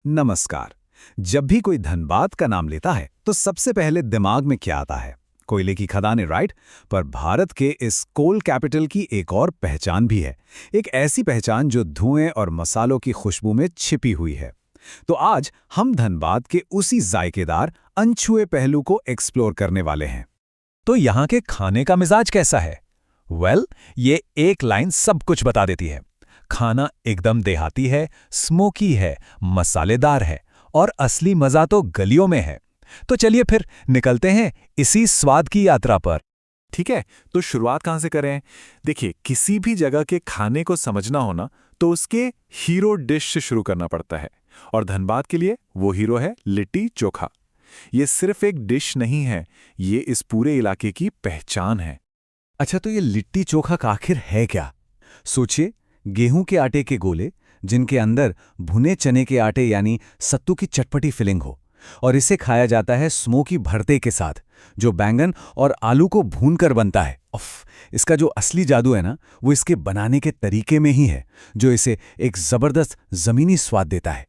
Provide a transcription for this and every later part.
नमस्कार। जब भी कोई धनबाद का नाम लेता है तो सबसे पहले दिमाग में क्या आता है? कोयले की खदानें, राइट? पर भारत के इस कोल कैपिटल की एक और पहचान भी है। एक ऐसी पहचान जो धुएं और मसालों की खुशबू में छिपी हुई है। तो आज हम धनबाद के उसी जायकेदार अनछुए पहलू को एक्सप्लोर करने वाले हैं। तो यहाँ के खाने का मिजाज कैसा है? ये एक लाइन सब कुछ बता देती है। खाना एकदम देहाती है, स्मोकी है, मसालेदार है और असली मजा तो गलियों में है। तो चलिए फिर निकलते हैं इसी स्वाद की यात्रा पर। ठीक है, तो शुरुआत कहाँ से करें? देखिए, किसी भी जगह के खाने को समझना हो ना, तो उसके हीरो डिश से शुरू करना पड़ता है। और धनबाद के लिए वो हीरो है लिट्टी चोखा। ये सिर्फ एक डिश नहीं है, ये इस पूरे इलाके की पहचान है। अच्छा, तो ये लिट्टी चोखा का आखिर है क्या? सोचिए, गेहूं के आटे के गोले जिनके अंदर भुने चने के आटे यानी सत्तू की चटपटी फिलिंग हो, और इसे खाया जाता है स्मोकी भरते के साथ जो बैंगन और आलू को भूनकर बनता है। इसका जो असली जादू है ना, वो इसके बनाने के तरीके में ही है, जो इसे एक जबरदस्त जमीनी स्वाद देता है।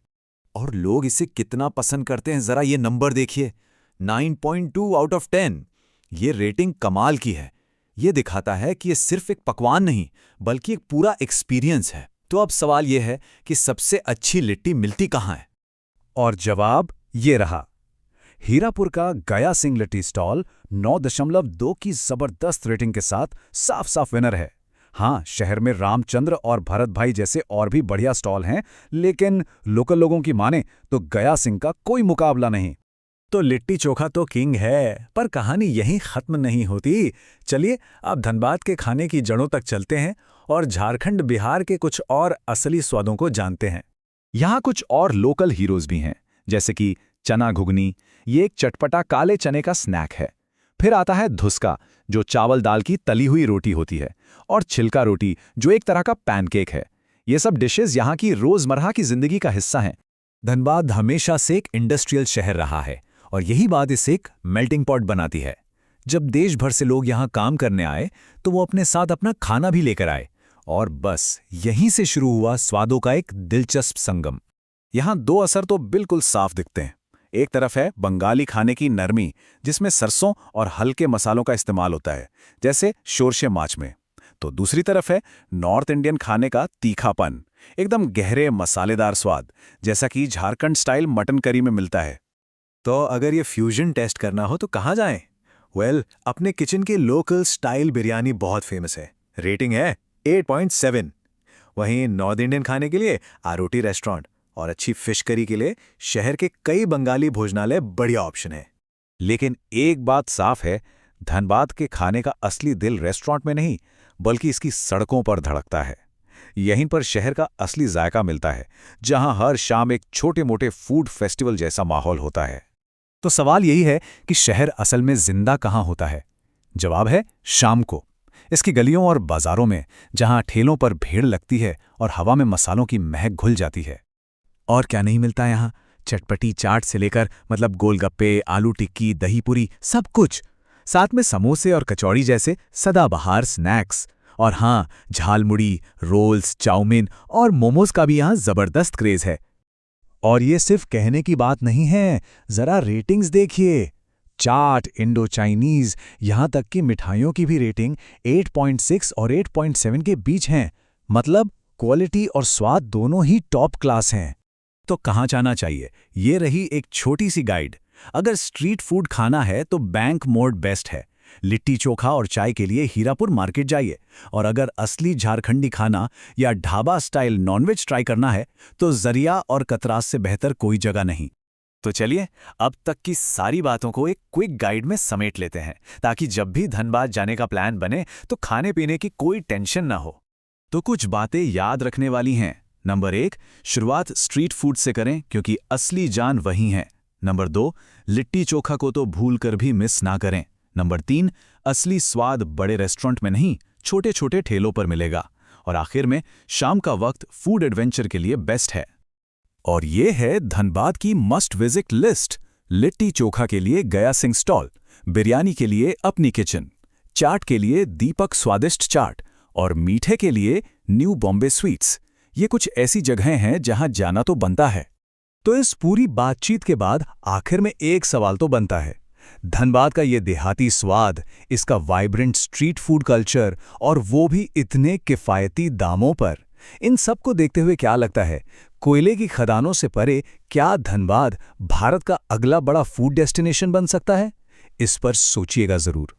और लोग इसे कितना पसंद करते हैं, जरा ये नंबर देखिए, 9.2 आउट ऑफ 10। ये रेटिंग कमाल की है। ये दिखाता है कि ये सिर्फ एक पकवान नहीं, बल्कि एक पूरा एक्सपीरियंस है। तो अब सवाल ये है कि सबसे अच्छी लिट्टी मिलती कहाँ है? और जवाब ये रहा, हीरापुर का गया सिंह लिट्टी स्टॉल 9.2 की जबरदस्त रेटिंग के साथ साफ साफ विनर है। हाँ, शहर में रामचंद्र और भरत भाई जैसे और भी बढ़िया स्टॉल हैं, लेकिन लोकल लोगों की माने तो गया सिंह का कोई मुकाबला नहीं। तो लिट्टी चोखा तो किंग है, पर कहानी यहीं खत्म नहीं होती। चलिए अब धनबाद के खाने की जड़ों तक चलते हैं और झारखंड बिहार के कुछ और असली स्वादों को जानते हैं। यहाँ कुछ और लोकल हीरोज भी हैं, जैसे कि चना घुगनी। ये एक चटपटा काले चने का स्नैक है। फिर आता है धुसका, जो चावल दाल की तली हुई रोटी होती है, और छिलका रोटी, जो एक तरह का पैनकेक है। ये सब डिशेस यहाँ की रोजमर्रा की जिंदगी का हिस्सा हैं। धनबाद हमेशा से एक इंडस्ट्रियल शहर रहा है और यही बात इसे एक मेल्टिंग पॉट बनाती है। जब देश भर से लोग यहाँ काम करने आए तो वो अपने साथ अपना खाना भी लेकर आए, और बस यहीं से शुरू हुआ स्वादों का एक दिलचस्प संगम। यहाँ दो असर तो बिल्कुल साफ दिखते हैं। एक तरफ है बंगाली खाने की नरमी, जिसमें सरसों और हल्के मसालों का इस्तेमाल होता है, जैसे शोरशे माछ में। तो दूसरी तरफ है नॉर्थ इंडियन खाने का तीखापन, एकदम गहरे मसालेदार स्वाद, जैसा कि झारखंड स्टाइल मटन करी में मिलता है। तो अगर ये फ्यूजन टेस्ट करना हो तो कहाँ जाएं? अपने किचन के लोकल स्टाइल बिरयानी बहुत फेमस है। रेटिंग है 8.7। वहीं नॉर्थ इंडियन खाने के लिए आरोटी रेस्टोरेंट और अच्छी फिश करी के लिए शहर के कई बंगाली भोजनालय बढ़िया ऑप्शन है। लेकिन एक बात साफ है, धनबाद के खाने का असली दिल रेस्टोरेंट में नहीं, बल्कि इसकी सड़कों पर धड़कता है। यहीं पर शहर का असली जायका मिलता है, जहां हर शाम एक छोटे मोटे फूड फेस्टिवल जैसा माहौल होता है। तो सवाल यही है कि शहर असल में जिंदा कहाँ होता है? जवाब है शाम को, इसकी गलियों और बाजारों में, जहां ठेलों पर भीड़ लगती है और हवा में मसालों की महक घुल जाती है। और क्या नहीं मिलता यहाँ? चटपटी चाट से लेकर गोलगप्पे, आलू टिक्की, दही पूरी, सब कुछ। साथ में समोसे और कचौड़ी जैसे सदाबहार स्नैक्स। और हाँ, झालमुड़ी, रोल्स, चाउमीन और मोमोज का भी यहाँ जबरदस्त क्रेज है। और ये सिर्फ कहने की बात नहीं है, जरा रेटिंग्स देखिए। चाट, इंडो चाइनीज, यहाँ तक कि मिठाइयों की भी रेटिंग 8.6 और 8.7 के बीच हैं। मतलब क्वालिटी और स्वाद दोनों ही टॉप क्लास हैं। तो कहाँ जाना चाहिए? ये रही एक छोटी सी गाइड। अगर स्ट्रीट फूड खाना है तो बैंक मोड बेस्ट है। लिट्टी चोखा और चाय के लिए हीरापुर मार्केट जाइए। और अगर असली झारखंडी खाना या ढाबा स्टाइल नॉनवेज ट्राई करना है तो जरिया और कतरास से बेहतर कोई जगह नहीं। तो चलिए अब तक की सारी बातों को एक क्विक गाइड में समेट लेते हैं, ताकि जब भी धनबाद जाने का प्लान बने तो खाने पीने की कोई टेंशन ना हो। तो कुछ बातें याद रखने वाली हैं। नंबर 1, शुरुआत स्ट्रीट फूड से करें, क्योंकि असली जान वहीं है। नंबर 2, लिट्टी चोखा को तो भूल कर भी मिस ना करें। नंबर 3, असली स्वाद बड़े रेस्टोरेंट में नहीं, छोटे छोटे ठेलों पर मिलेगा। और आखिर में, शाम का वक्त फूड एडवेंचर के लिए बेस्ट है। और ये है धनबाद की must visit list. Litti chokha के लिए गया सिंह स्टॉल, बिरयानी के लिए अपनी किचन, चाट के लिए दीपक स्वादिष्ट चाट, और मीठे के लिए न्यू बॉम्बे स्वीट्स। ये कुछ ऐसी जगहें हैं जहां जाना तो बनता है। तो इस पूरी बातचीत के बाद आखिर में एक सवाल तो बनता है। धनबाद का ये देहाती स्वाद, इसका वाइब्रेंट स्ट्रीट फूड कल्चर और वो भी इतने किफ़ायती दामों पर, इन सब को देखते हुए क्या लगता है, कोयले की खदानों से परे क्या धनबाद भारत का अगला बड़ा फूड डेस्टिनेशन बन सकता है? इस पर सोचिएगा ज़रूर।